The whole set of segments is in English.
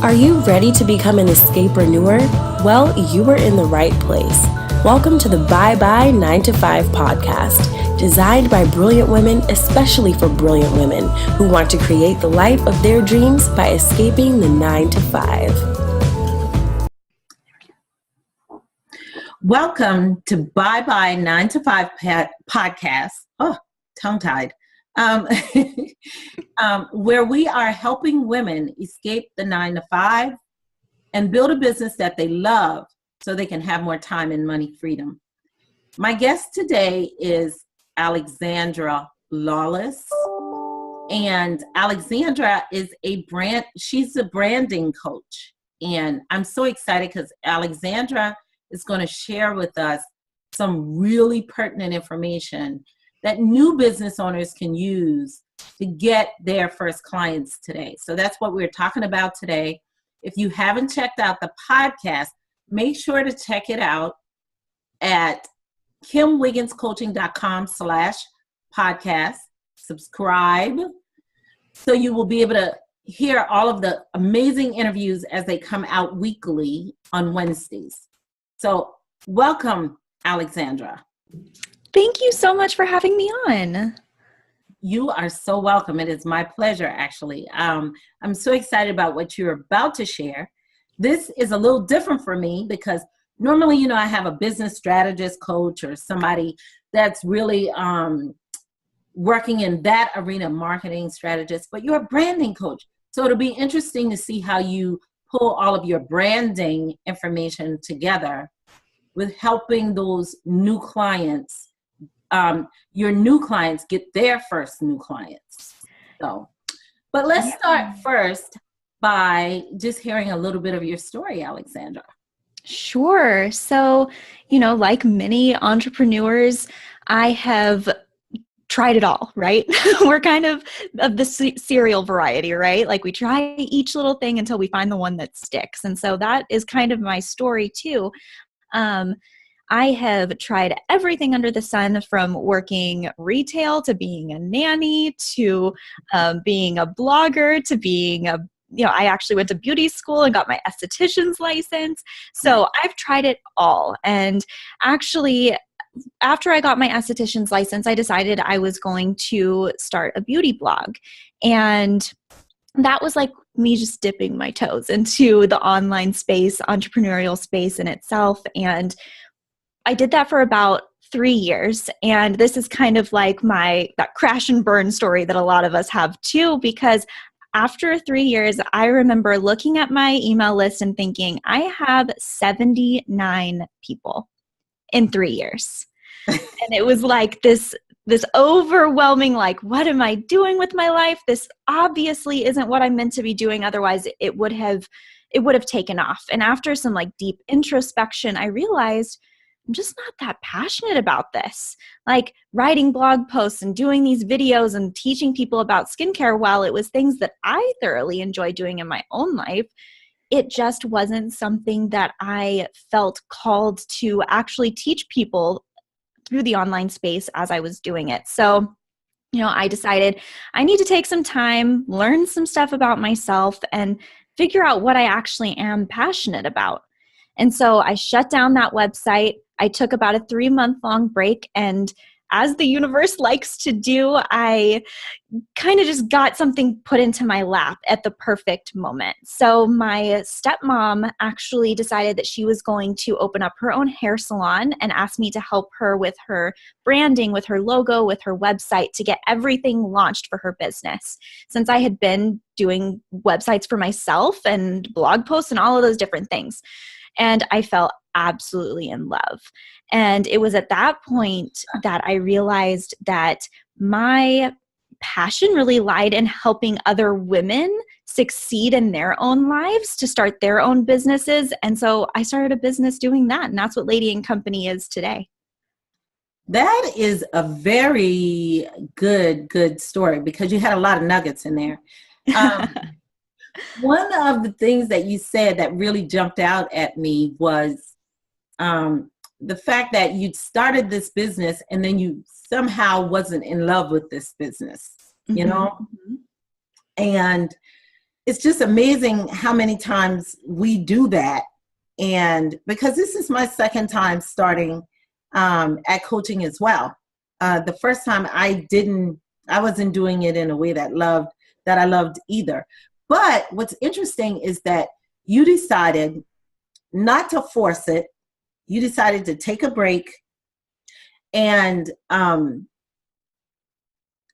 Are you ready to become an escapreneur? Well, you are in the right place. Welcome to the Bye Bye 9 to 5 podcast, designed by brilliant women, especially for brilliant women who want to create the life of their dreams by escaping the 9 to 5. Welcome to Bye Bye 9 to 5 podcast. Oh, tongue-tied. Where we are helping women escape the 9 to 5 and build a business that they love so they can have more time and money freedom. My guest today is Alexandra Lawless. And Alexandra is she's a branding coach. And I'm so excited because Alexandra is going to share with us some really pertinent information that new business owners can use to get their first clients today. So that's what we're talking about today. If you haven't checked out the podcast, make sure to check it out at kimwigginscoaching.com/podcast. Subscribe so you will be able to hear all of the amazing interviews as they come out weekly on Wednesdays. So welcome, Alexandra. Thank you so much for having me on. You are so welcome. It is my pleasure, actually. I'm so excited about what you're about to share. This is a little different for me because normally, I have a business strategist coach or somebody that's really working in that arena, marketing strategist, but you're a branding coach. So it'll be interesting to see how you pull all of your branding information together with helping those new clients, your new clients get their first new clients. But let's start first by just hearing a little bit of your story, Alexandra. Sure. So, like many entrepreneurs, I have tried it all, right? We're kind of the serial variety, right? Like we try each little thing until we find the one that sticks. And so that is kind of my story too. I have tried everything under the sun, from working retail to being a nanny to being a blogger to being I actually went to beauty school and got my esthetician's license. So I've tried it all. And actually, after I got my esthetician's license, I decided I was going to start a beauty blog. And that was like me just dipping my toes into the online space, entrepreneurial space in itself. And I did that for about 3 years. And this is kind of like that crash and burn story that a lot of us have too, because after 3 years, I remember looking at my email list and thinking, I have 79 people in 3 years. And it was like this overwhelming, like, what am I doing with my life? This obviously isn't what I'm meant to be doing. Otherwise, it would have taken off. And after some deep introspection, I realized I'm just not that passionate about this. Like writing blog posts and doing these videos and teaching people about skincare, while it was things that I thoroughly enjoy doing in my own life, it just wasn't something that I felt called to actually teach people through the online space as I was doing it. So, I decided I need to take some time, learn some stuff about myself, and figure out what I actually am passionate about. And so I shut down that website. I took about a 3-month-long break, and as the universe likes to do, I kind of just got something put into my lap at the perfect moment. So my stepmom actually decided that she was going to open up her own hair salon and asked me to help her with her branding, with her logo, with her website, to get everything launched for her business. Since I had been doing websites for myself and blog posts and all of those different things. And I fell absolutely in love. And it was at that point that I realized that my passion really lied in helping other women succeed in their own lives to start their own businesses. And so I started a business doing that. And that's what Lady & Company is today. That is a very good story because you had a lot of nuggets in there. One of the things that you said that really jumped out at me was the fact that you'd started this business and then you somehow wasn't in love with this business, you know? Mm-hmm. And it's just amazing how many times we do that. And because this is my second time starting at coaching as well. The first time I wasn't doing it in a way that I loved either. But what's interesting is that you decided not to force it. You decided to take a break. And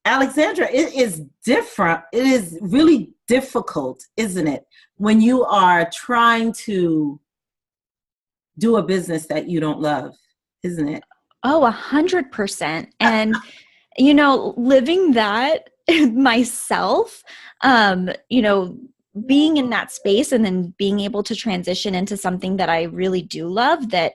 Alexandra, it is different. It is really difficult, isn't it? When you are trying to do a business that you don't love, isn't it? Oh, 100%. And, living that myself, being in that space and then being able to transition into something that I really do love, that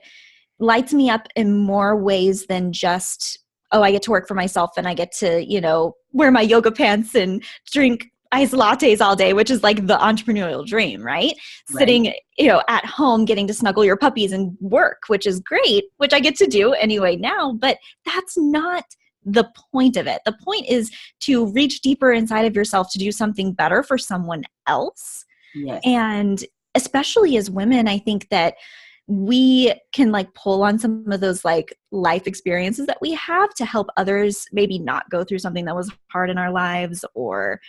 lights me up in more ways than just, oh, I get to work for myself and I get to, wear my yoga pants and drink iced lattes all day, which is like the entrepreneurial dream, right? Sitting, at home, getting to snuggle your puppies and work, which is great, which I get to do anyway now, but that's not the point of it. The point is to reach deeper inside of yourself to do something better for someone else. Yes. And especially as women, I think that we can pull on some of those life experiences that we have to help others maybe not go through something that was hard in our lives, or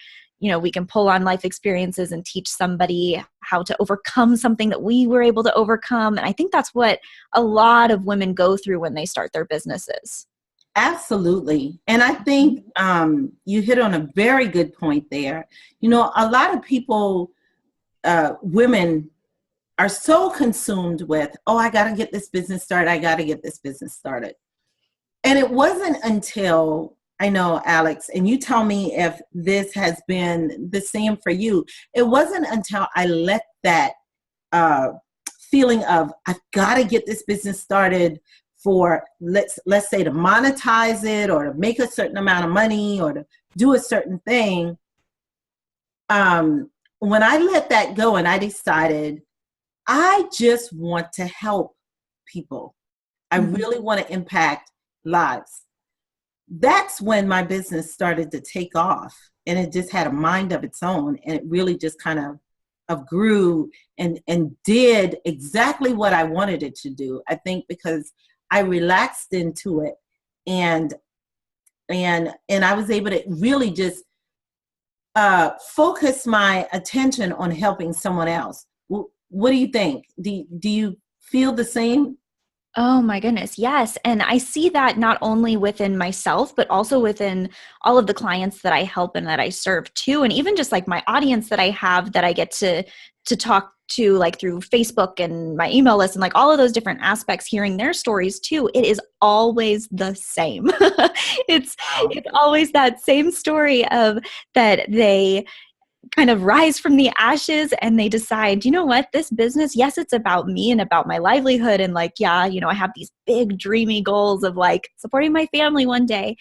we can pull on life experiences and teach somebody how to overcome something that we were able to overcome. And I think that's what a lot of women go through when they start their businesses. Absolutely. And I think you hit on a very good point there. A lot of people, women, are so consumed with, oh, I got to get this business started. I got to get this business started. And it wasn't until, I know, Alex, and you tell me if this has been the same for you. It wasn't until I let that feeling of, I've got to get this business started for, let's say, to monetize it or to make a certain amount of money or to do a certain thing. When I let that go and I decided, I just want to help people. I really want to impact lives. That's when my business started to take off, and it just had a mind of its own, and it really just kind of grew and did exactly what I wanted it to do. I think because I relaxed into it, and I was able to really just focus my attention on helping someone else. What do you think? Do you feel the same? Oh my goodness. Yes. And I see that not only within myself, but also within all of the clients that I help and that I serve too. And even just my audience that I have that I get to talk to through Facebook and my email list and all of those different aspects, hearing their stories too. It is always the same. It's always that same story of that they kind of rise from the ashes and they decide, you know what, this business, yes, it's about me and about my livelihood. And I have these big dreamy goals of supporting my family one day.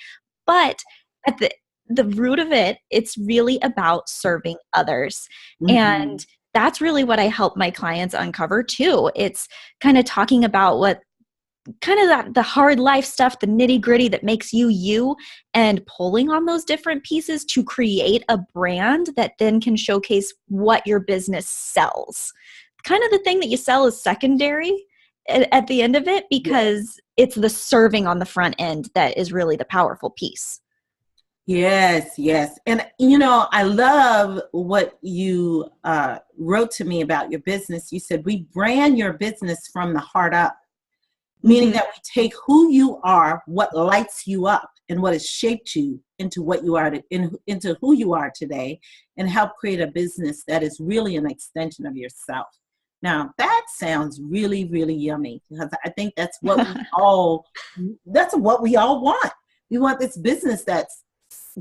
But at the root of it, it's really about serving others. Mm-hmm. And that's really what I help my clients uncover too. It's kind of talking about what kind of the hard life stuff, the nitty gritty that makes you, and pulling on those different pieces to create a brand that then can showcase what your business sells. Kind of the thing that you sell is secondary at the end of it, because it's the serving on the front end that is really the powerful piece. Yes. And, I love what you wrote to me about your business. You said, we brand your business from the heart up. Meaning that we take who you are, what lights you up, and what has shaped you into what you are, into who you are today, and help create a business that is really an extension of yourself. Now, that sounds really, really yummy, because I think that's what we all want. We want this business that's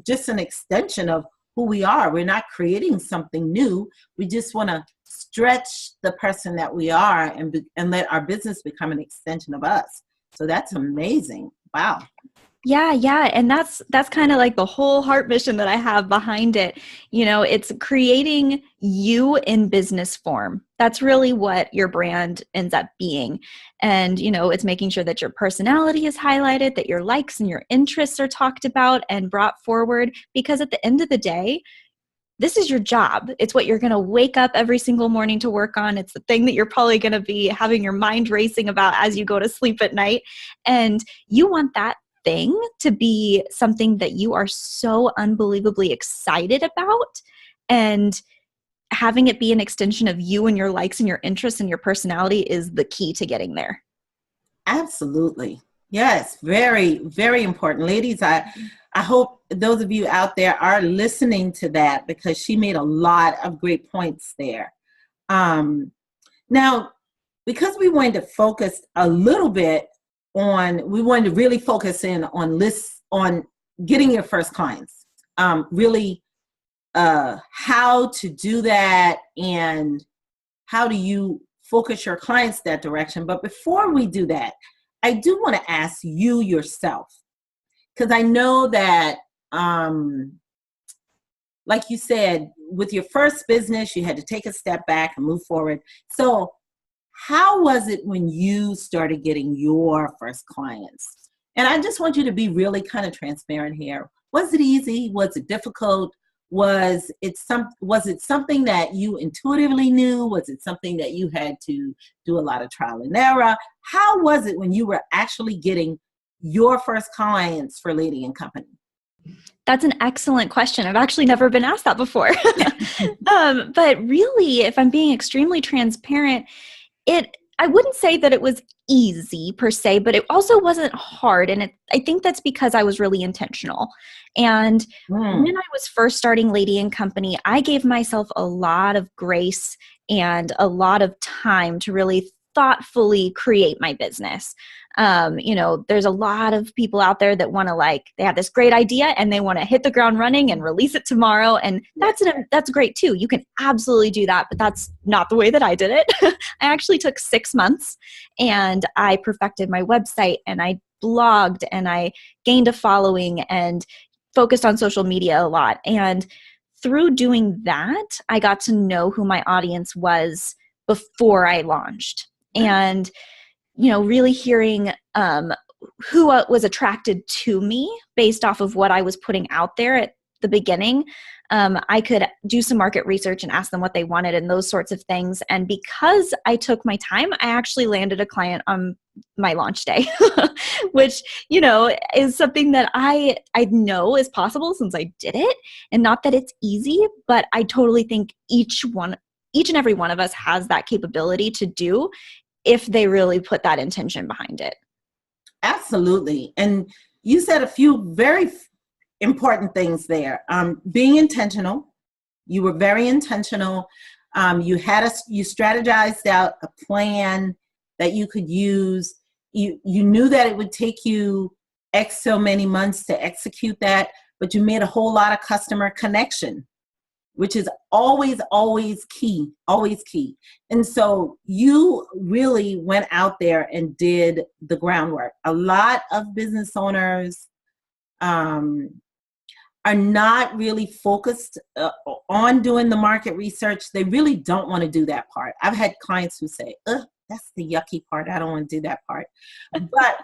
just an extension of who we are. We're not creating something new. We just want to stretch the person that we are and let our business become an extension of us. So that's amazing. Wow. Yeah. And that's kind of the whole heart mission that I have behind it. It's creating you in business form. That's really what your brand ends up being. And, it's making sure that your personality is highlighted, that your likes and your interests are talked about and brought forward, because at the end of the day, this is your job. It's what you're going to wake up every single morning to work on. It's the thing that you're probably going to be having your mind racing about as you go to sleep at night. And you want that thing to be something that you are so unbelievably excited about, and having it be an extension of you and your likes and your interests and your personality is the key to getting there. Absolutely. Yes, very, very important. Ladies, I hope those of you out there are listening to that, because she made a lot of great points there. Now, because we wanted to focus a little bit on, we wanted to really focus in on lists, on getting your first clients, really how to do that and how do you focus your clients that direction. But before we do that, I do want to ask you yourself, because I know that, like you said, with your first business, you had to take a step back and move forward. So how was it when you started getting your first clients? And I just want you to be really kind of transparent here. Was it easy? Was it difficult? Was it something that you intuitively knew? Was it something that you had to do a lot of trial and error? How was it when you were actually getting your first clients for Lady & Company? That's an excellent question. I've actually never been asked that before. But really, if I'm being extremely transparent, I wouldn't say that it was easy per se, but it also wasn't hard. And I think that's because I was really intentional. And when I was first starting Lady & Company, I gave myself a lot of grace and a lot of time to really thoughtfully create my business. There's a lot of people out there that want to they have this great idea and they want to hit the ground running and release it tomorrow. And that's great too. You can absolutely do that, but that's not the way that I did it. I actually took 6 months and I perfected my website and I blogged and I gained a following and focused on social media a lot. And through doing that, I got to know who my audience was before I launched. And really hearing who was attracted to me based off of what I was putting out there at the beginning. I could do some market research and ask them what they wanted and those sorts of things. And because I took my time, I actually landed a client on my launch day, which, is something that I know is possible since I did it. And not that it's easy, but I totally think each and every one of us has that capability to do if they really put that intention behind it. Absolutely. And you said a few very important things there. Being intentional. You were very intentional. You strategized out a plan that you could use. You knew that it would take you X so many months to execute that, but you made a whole lot of customer connection, which is always key, always key. And so you really went out there and did the groundwork. A lot of business owners are not really focused on doing the market research. They really don't want to do that part. I've had clients who say, that's the yucky part. I don't want to do that part. But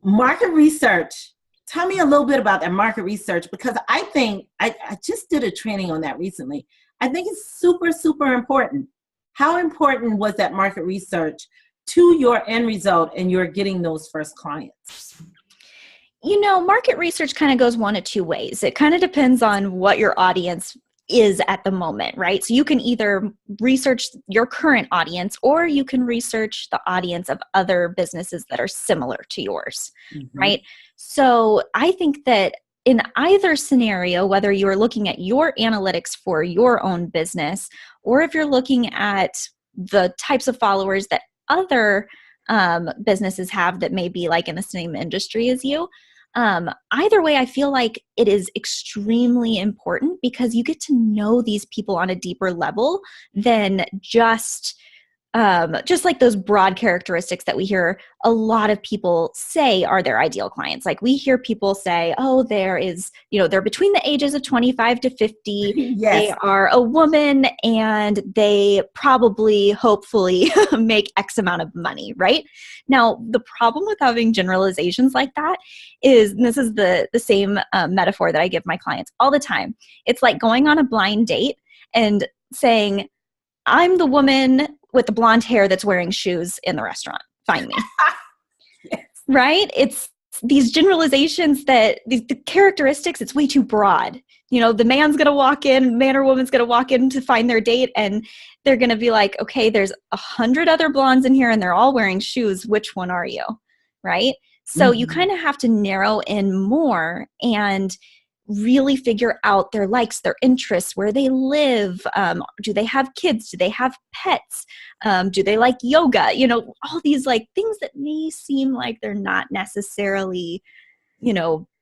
market research, tell me a little bit about that market research, because I think I just did a training on that recently. I think it's super, super important. How important was that market research to your end result and you're getting those first clients? Market research kind of goes one of two ways. It kind of depends on what your audience is at the moment, right? So you can either research your current audience or you can research the audience of other businesses that are similar to yours, right? So I think that in either scenario, whether you're looking at your analytics for your own business, or if you're looking at the types of followers that other businesses have that may be in the same industry as you, either way, I feel like it is extremely important because you get to know these people on a deeper level than just just like those broad characteristics that we hear a lot of people say are their ideal clients. Like we hear people say, oh, they're between the ages of 25 to 50. Yes. They are a woman and they probably, hopefully make X amount of money, right? Now, the problem with having generalizations like that is, and this is the same metaphor that I give my clients all the time. It's like going on a blind date and saying, I'm the woman with the blonde hair that's wearing shoes in the restaurant. Find me. Yes. Right? It's these generalizations that the characteristics, it's way too broad. The man or woman's going to walk in to find their date, and they're going to be like, okay, there's 100 other blondes in here and they're all wearing shoes. Which one are you? Right? So you kind of have to narrow in more and really figure out their likes, their interests, where they live. Do they have kids? Do they have pets? Do they like yoga? All these like things that may seem like they're not necessarily,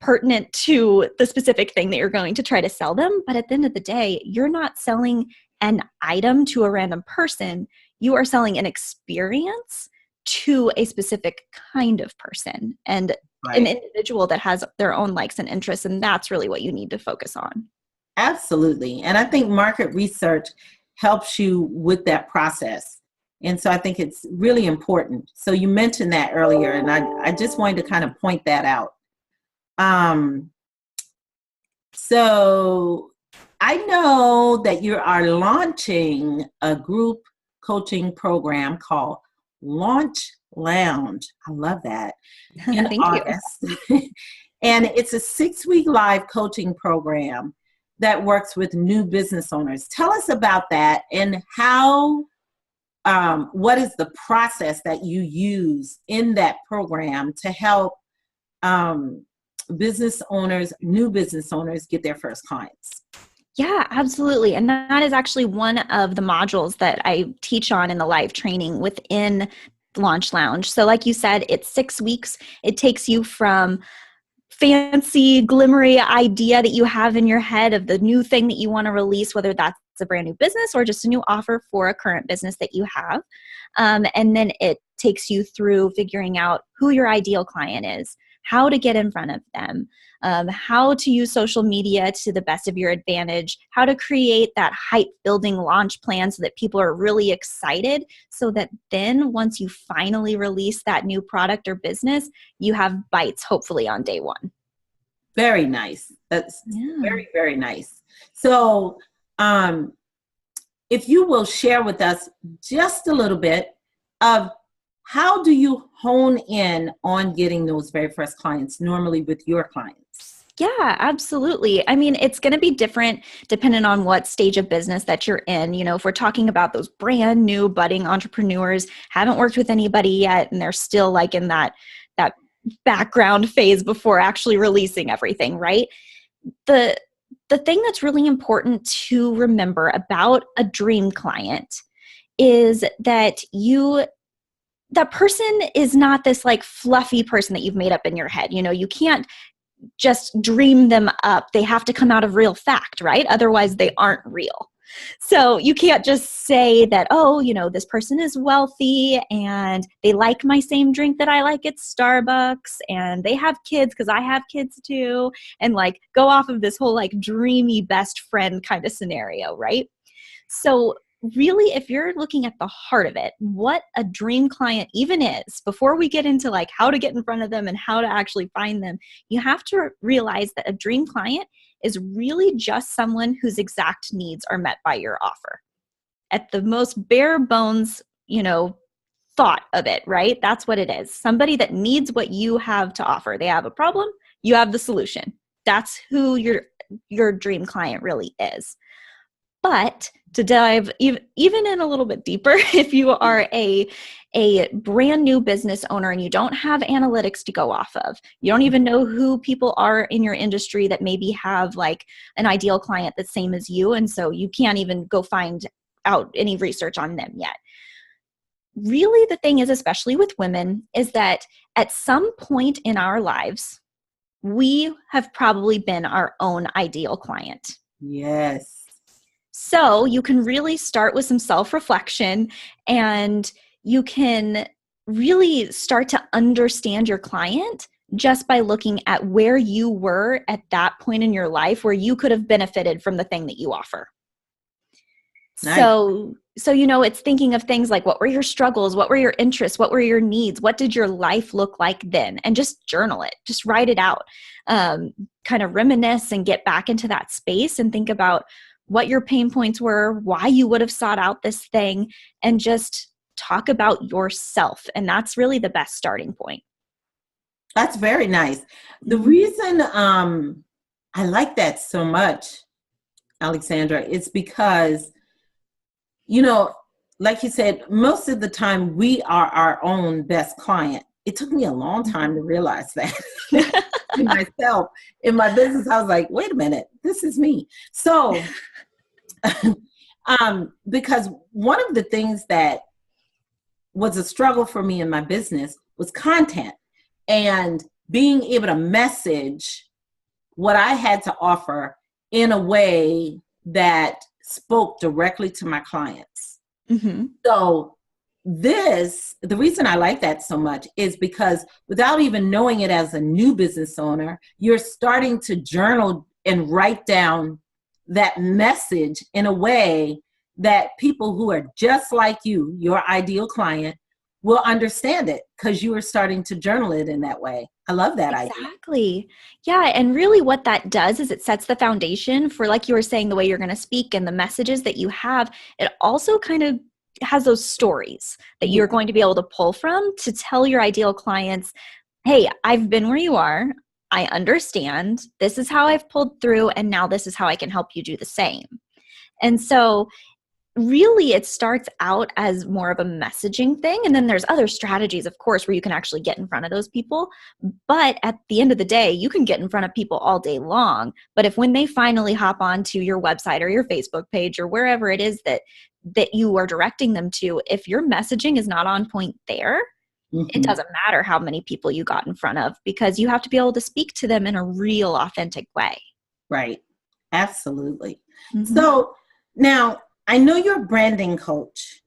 pertinent to the specific thing that you're going to try to sell them. But at the end of the day, you're not selling an item to a random person. You are selling an experience to a specific kind of person. And an individual that has their own likes and interests, and that's really what you need to focus on. Absolutely. And I think market research helps you with that process. And so I think it's really important. So you mentioned that earlier, and I just wanted to kind of point that out. So I know that you are launching a group coaching program called Launch Lounge. I love that. In Thank August. And it's a 6-week live coaching program that works with new business owners. Tell us about that and how, what is the process that you use in that program to help business owners, new business owners get their first clients? Yeah, absolutely. And that is actually one of the modules that I teach on in the live training within Launch Lounge. So like you said, it's 6 weeks. It takes you from fancy, glimmery idea that you have in your head of the new thing that you want to release, whether that's a brand new business or just a new offer for a current business that you have. And then it takes you through figuring out who your ideal client is, how to get in front of them, how to use social media to the best of your advantage, how to create that hype building launch plan so that people are really excited, so that then once you finally release that new product or business, you have bites hopefully on day one. Very nice. That's very, very nice. So if you will share with us just a little bit of how do you hone in on getting those very first clients normally with your clients? Yeah, absolutely. I mean, it's going to be different depending on what stage of business that you're in. If we're talking about those brand new budding entrepreneurs, haven't worked with anybody yet, and they're still like in that background phase before actually releasing everything, right? The thing that's really important to remember about a dream client is that that person is not this like fluffy person that you've made up in your head. You can't just dream them up. They have to come out of real fact, right? Otherwise they aren't real. So you can't just say that, oh, this person is wealthy and they like my same drink that I like at Starbucks and they have kids because I have kids too. And like go off of this whole like dreamy best friend kind of scenario, right? So really, if you're looking at the heart of it, what a dream client even is, before we get into like how to get in front of them and how to actually find them, you have to realize that a dream client is really just someone whose exact needs are met by your offer. At the most bare bones, thought of it, right? That's what it is. Somebody that needs what you have to offer. They have a problem, you have the solution. That's who your dream client really is. But to dive even in a little bit deeper, if you are a brand new business owner and you don't have analytics to go off of, you don't even know who people are in your industry that maybe have like an ideal client that's same as you, and so you can't even go find out any research on them yet. Really, the thing is, especially with women, is that at some point in our lives, we have probably been our own ideal client. Yes. So you can really start with some self-reflection, and you can really start to understand your client just by looking at where you were at that point in your life where you could have benefited from the thing that you offer. Nice. So, it's thinking of things like, what were your struggles? What were your interests? What were your needs? What did your life look like then? And just journal it, just write it out, kind of reminisce and get back into that space and think about what your pain points were, why you would have sought out this thing, and just talk about yourself. And that's really the best starting point. That's very nice. The reason I like that so much, Alexandra, is because, like you said, most of the time we are our own best client. It took me a long time to realize that myself. In my business, I was like, wait a minute, this is me. So, because one of the things that was a struggle for me in my business was content and being able to message what I had to offer in a way that spoke directly to my clients. Mm-hmm. So the reason I like that so much is because without even knowing it as a new business owner, you're starting to journal and write down that message in a way that people who are just like you, your ideal client, will understand it because you are starting to journal it in that way. I love that idea. Exactly. Yeah. And really what that does is it sets the foundation for, like you were saying, the way you're going to speak and the messages that you have. It also kind of has those stories that you're going to be able to pull from to tell your ideal clients, hey, I've been where you are. I understand. This is how I've pulled through. And now this is how I can help you do the same. And so really it starts out as more of a messaging thing. And then there's other strategies, of course, where you can actually get in front of those people. But at the end of the day, you can get in front of people all day long. But if when they finally hop onto your website or your Facebook page or wherever it is that you are directing them to, if your messaging is not on point there, it doesn't matter how many people you got in front of, because you have to be able to speak to them in a real, authentic way. Right. Absolutely. So now, I know you're a branding coach,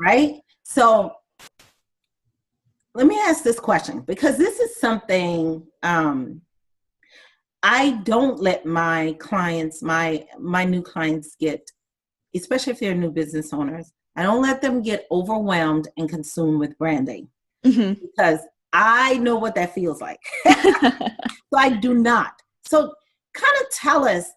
right? So let me ask this question, because this is something I don't let my clients, my new clients get, especially if they're new business owners, I don't let them get overwhelmed and consumed with branding because I know what that feels like. So I do not. So kind of tell us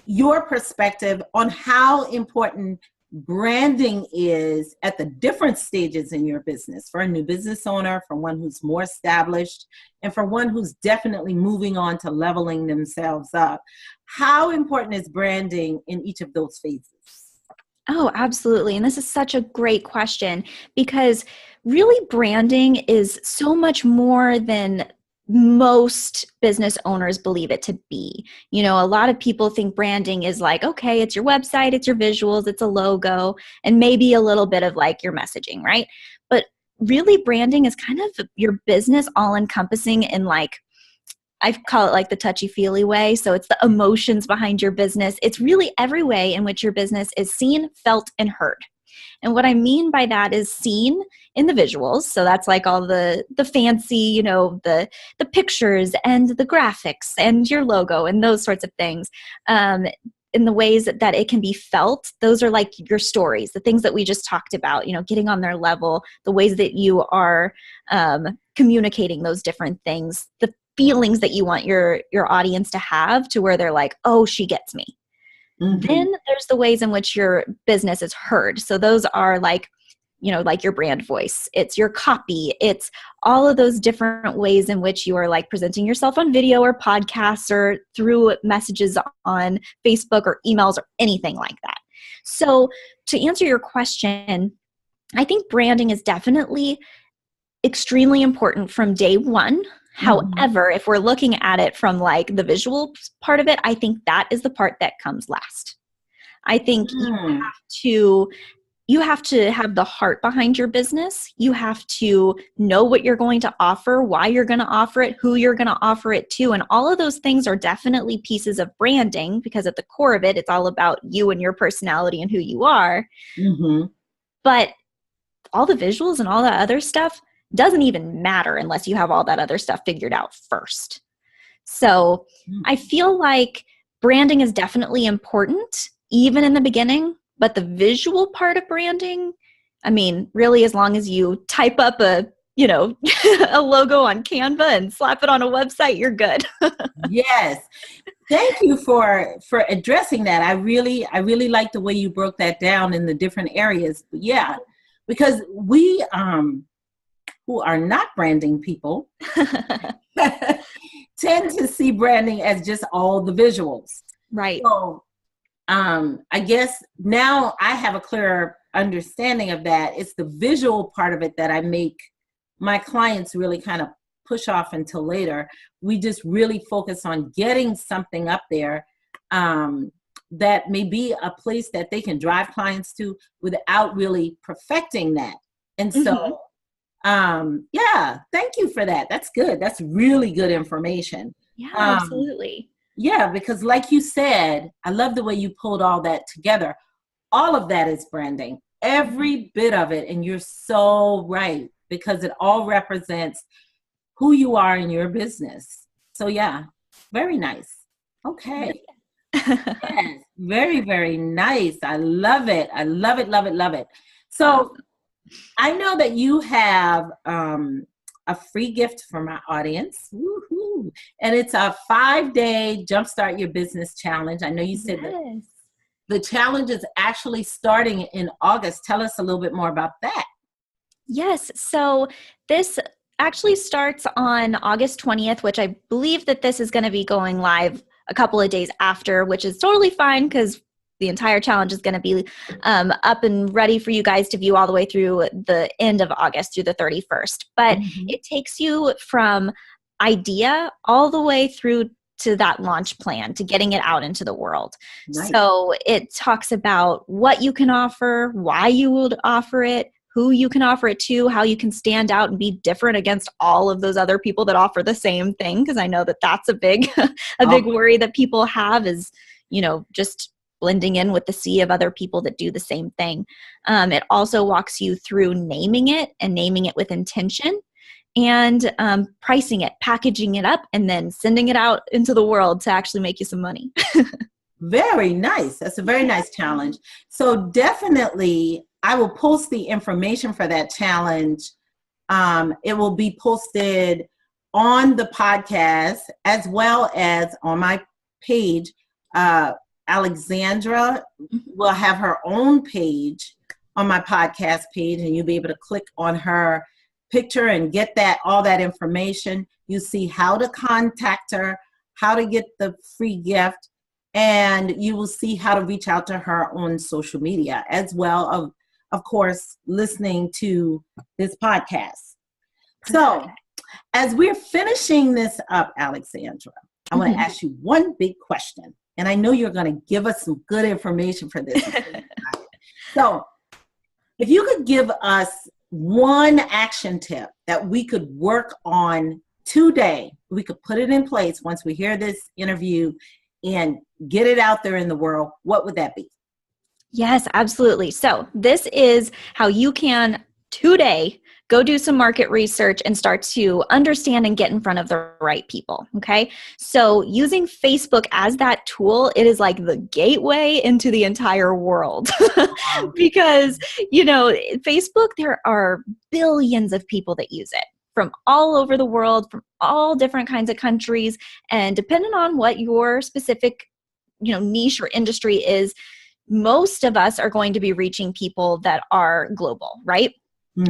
your perspective on how important branding is at the different stages in your business, for a new business owner, for one who's more established, and for one who's definitely moving on to leveling themselves up. How important is branding in each of those phases? Oh, absolutely. And this is such a great question, because really branding is so much more than most business owners believe it to be. A lot of people think branding is like, okay, it's your website, it's your visuals, it's a logo, and maybe a little bit of like your messaging, right? But really branding is kind of your business all encompassing in, like, I call it like the touchy-feely way. So it's the emotions behind your business. It's really every way in which your business is seen, felt, and heard. And what I mean by that is seen in the visuals. So that's like all the fancy, the pictures and the graphics and your logo and those sorts of things. In the ways that it can be felt, those are like your stories, the things that we just talked about, getting on their level, the ways that you are communicating those different things, the feelings that you want your audience to have, to where they're like, oh, she gets me. Then there's the ways in which your business is heard. So those are like, like your brand voice. It's your copy. It's all of those different ways in which you are like presenting yourself on video or podcasts or through messages on Facebook or emails or anything like that. So to answer your question, I think branding is definitely extremely important from day one. However, if we're looking at it from like the visual part of it, I think that is the part that comes last. I think you have to you have to have the heart behind your business. You have to know what you're going to offer, why you're going to offer it, who you're going to offer it to. And all of those things are definitely pieces of branding, because at the core of it, it's all about you and your personality and who you are. Mm-hmm. But all the visuals and all that other stuff doesn't even matter unless you have all that other stuff figured out first. So I feel like branding is definitely important, even in the beginning. But the visual part of branding, I mean, really, as long as you type up a logo on Canva and slap it on a website, you're good. Yes. Thank you for addressing that. I really like the way you broke that down in the different areas. But yeah, because we who are not branding people tend to see branding as just all the visuals. Right. So I guess now I have a clearer understanding of that. It's the visual part of it that I make my clients really kind of push off until later. We just really focus on getting something up there that may be a place that they can drive clients to without really perfecting that. And so, yeah, thank you for that. That's good. That's really good information. Yeah, absolutely. Yeah, because like you said, I love the way you pulled all that together. All of that is branding, every bit of it. And you're so right, because it all represents who you are in your business. So yeah, very nice. Okay. Yes, very, very nice. I love it. I love it, love it, love it. So I know that you have a free gift for my audience. Woo-hoo. And it's a 5-day Jumpstart Your Business Challenge. I know you said that the challenge is actually starting in August. Tell us a little bit more about that. Yes. So this actually starts on August 20th, which I believe that this is going to be going live a couple of days after, which is totally fine because the entire challenge is going to be up and ready for you guys to view all the way through the end of August through the 31st. But it takes you from idea all the way through to that launch plan, to getting it out into the world. Nice. So it talks about what you can offer, why you would offer it, who you can offer it to, how you can stand out and be different against all of those other people that offer the same thing. Because I know that that's a big worry that people have is, just blending in with the sea of other people that do the same thing. It also walks you through naming it and naming it with intention, and pricing it, packaging it up, and then sending it out into the world to actually make you some money. Very nice. That's a very nice challenge. So definitely, I will post the information for that challenge. It will be posted on the podcast as well as on my page. Alexandra will have her own page on my podcast page, and you'll be able to click on her picture and get all that information. You see how to contact her, how to get the free gift, and you will see how to reach out to her on social media, as well of course, listening to this podcast. So as we're finishing this up, Alexandra, I want to ask you one big question. And I know you're going to give us some good information for this. So if you could give us one action tip that we could work on today, we could put it in place once we hear this interview and get it out there in the world, what would that be? Yes, absolutely. So this is how you can today go do some market research and start to understand and get in front of the right people. Okay. So using Facebook as that tool, it is like the gateway into the entire world because, Facebook, there are billions of people that use it from all over the world, from all different kinds of countries. And depending on what your specific, niche or industry is, most of us are going to be reaching people that are global, right?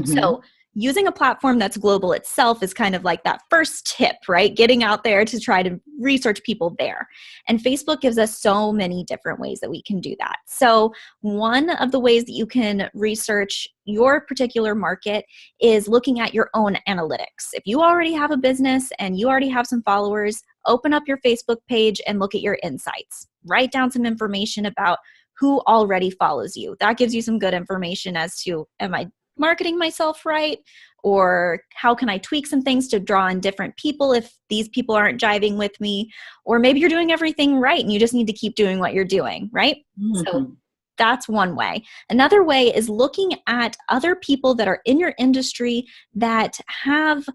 So using a platform that's global itself is kind of like that first tip, right? Getting out there to try to research people there. And Facebook gives us so many different ways that we can do that. So one of the ways that you can research your particular market is looking at your own analytics. If you already have a business and you already have some followers, open up your Facebook page and look at your insights. Write down some information about who already follows you. That gives you some good information as to, am I marketing myself right? Or how can I tweak some things to draw in different people if these people aren't jiving with me? Or maybe you're doing everything right and you just need to keep doing what you're doing, right? So that's one way. Another way is looking at other people that are in your industry that have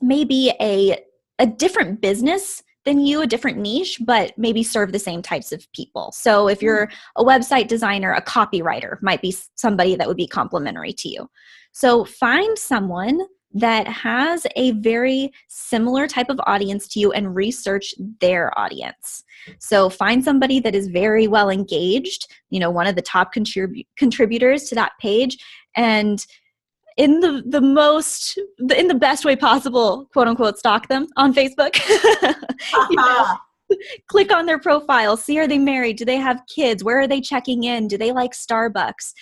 maybe a different business than you, a different niche, but maybe serve the same types of people. So if you're a website designer, a copywriter might be somebody that would be complementary to you. So find someone that has a very similar type of audience to you and research their audience. So find somebody that is very well engaged, one of the top contributors to that page, and in the best way possible, quote unquote, stalk them on Facebook. Click on their profile, see, are they married? Do they have kids? Where are they checking in? Do they like Starbucks?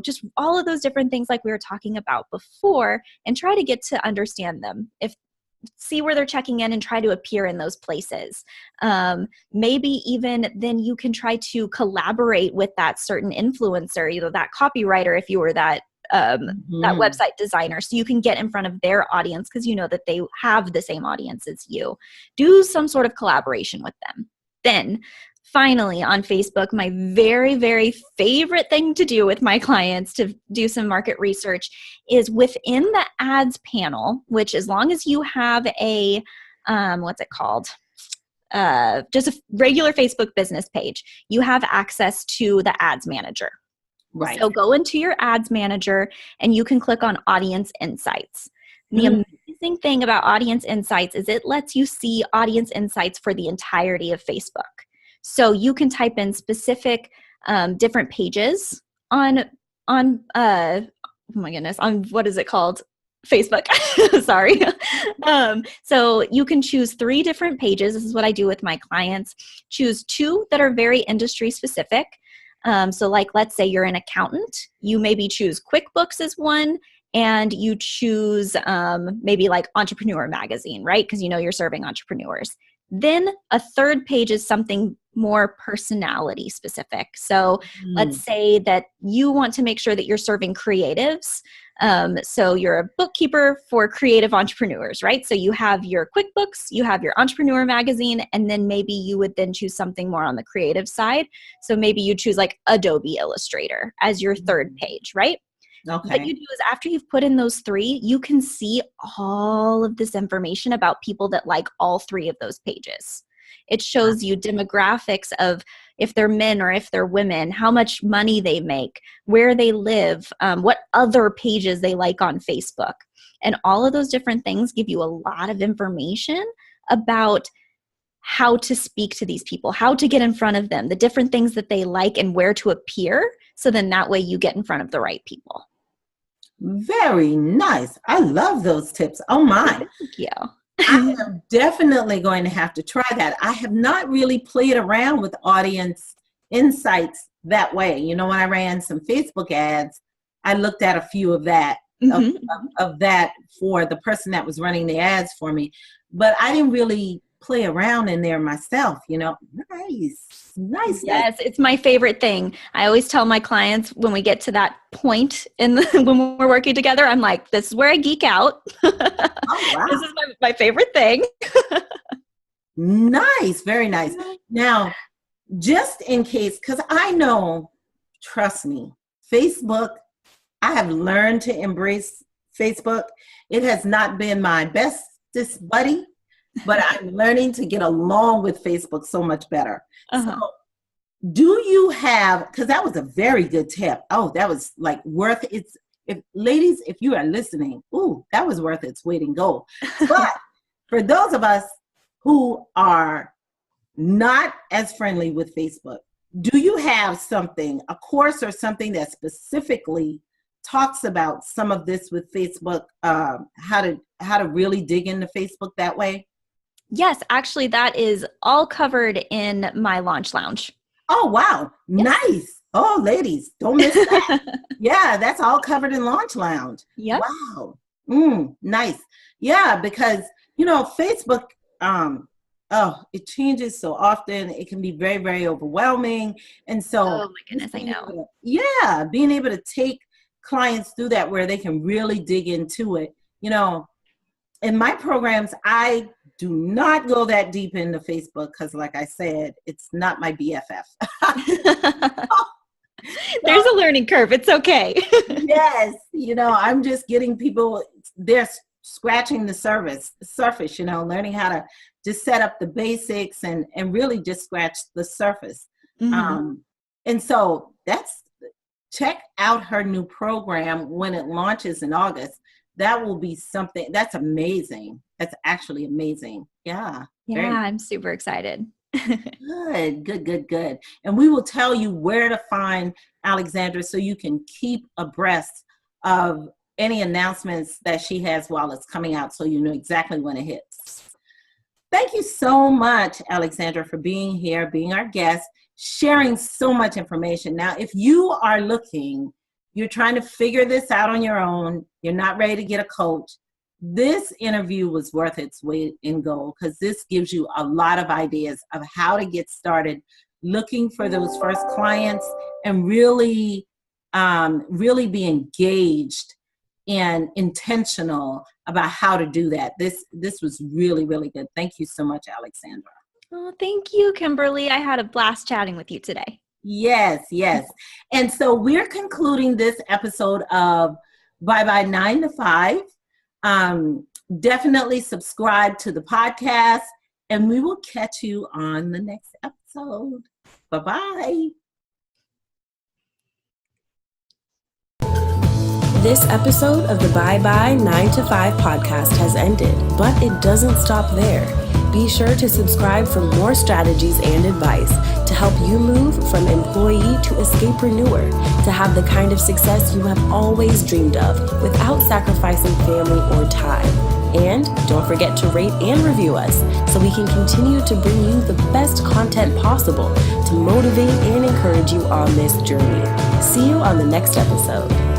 Just all of those different things like we were talking about before, and try to get to understand them. See where they're checking in and try to appear in those places. Maybe even then you can try to collaborate with that certain influencer, that copywriter, if you were that website designer, so you can get in front of their audience because you know that they have the same audience as you. Do some sort of collaboration with them. Then finally on Facebook, my very, very favorite thing to do with my clients to do some market research is within the ads panel, which as long as you have a, what's it called? Just a regular Facebook business page, you have access to the ads manager. Right. So go into your ads manager and you can click on audience insights. The amazing thing about audience insights is it lets you see audience insights for the entirety of Facebook. So you can type in specific different pages on oh my goodness, on what is it called? Facebook. Sorry. So you can choose 3 different pages. This is what I do with my clients. Choose 2 that are very industry specific. So like, let's say you're an accountant, you maybe choose QuickBooks as one, and you choose maybe like Entrepreneur Magazine, right? Because you're serving entrepreneurs. Then a 3rd page is something more personality specific. So let's say that you want to make sure that you're serving creatives. So you're a bookkeeper for creative entrepreneurs, right? So you have your QuickBooks, you have your Entrepreneur Magazine, and then maybe you would then choose something more on the creative side. So maybe you choose like Adobe Illustrator as your 3rd page, right? Okay. What you do is after you've put in those 3, you can see all of this information about people that like all 3 of those pages. It shows you demographics of if they're men or if they're women, how much money they make, where they live, what other pages they like on Facebook. And all of those different things give you a lot of information about how to speak to these people, how to get in front of them, the different things that they like and where to appear. So then that way you get in front of the right people. Very nice. I love those tips. Oh my. Thank you. I am definitely going to have to try that. I have not really played around with audience insights that way. When I ran some Facebook ads, I looked at a few of that, of that for the person that was running the ads for me. But I didn't really play around in there myself, Nice. Yes, it's my favorite thing. I always tell my clients when we get to that point when we're working together, I'm like, this is where I geek out. Oh, wow. This is my favorite thing. Nice. Very nice. Now, just in case, because I know, trust me, Facebook, I have learned to embrace Facebook. It has not been my bestest buddy, but I'm learning to get along with Facebook so much better. So do you have, because that was a very good tip. Oh, that was like worth it. Ladies, if you are listening, that was worth its weight in gold. But for those of us who are not as friendly with Facebook, do you have a course or something that specifically talks about some of this with Facebook, how to really dig into Facebook that way? Yes, actually, that is all covered in my Launch Lounge. Oh, wow. Yes. Nice. Oh, ladies, don't miss that. Yeah, that's all covered in Launch Lounge. Yep. Wow. Nice. Yeah, because, Facebook, it changes so often. It can be very, very overwhelming. And so, oh my goodness, I know. being able to take clients through that where they can really dig into it. In my programs, I do not go that deep into Facebook because, like I said, it's not my BFF. There's a learning curve. It's okay. Yes. I'm just getting people, they're scratching the surface, learning how to just set up the basics and really just scratch the surface. Mm-hmm. And so check out her new program when it launches in August. That will be something that's amazing. That's actually amazing. Yeah. I'm super excited. Good. And we will tell you where to find Alexandra so you can keep abreast of any announcements that she has while it's coming out, so you know exactly when it hits. Thank you so much, Alexandra, for being here, being our guest, sharing so much information. Now, if you are you're trying to figure this out on your own, you're not ready to get a coach, this interview was worth its weight in gold because this gives you a lot of ideas of how to get started looking for those first clients and really be engaged and intentional about how to do that. This was really, really good. Thank you so much, Alexandra. Oh, thank you, Kimberly. I had a blast chatting with you today. Yes. And so we're concluding this episode of Bye Bye 9 to 5. Definitely subscribe to the podcast, and we will catch you on the next episode. Bye-bye. This episode of the Bye Bye 9 to 5 podcast has ended, but it doesn't stop there. Be sure to subscribe for more strategies and advice to help you move from employee to escapreneur, to have the kind of success you have always dreamed of without sacrificing family or time. And don't forget to rate and review us so we can continue to bring you the best content possible to motivate and encourage you on this journey. See you on the next episode.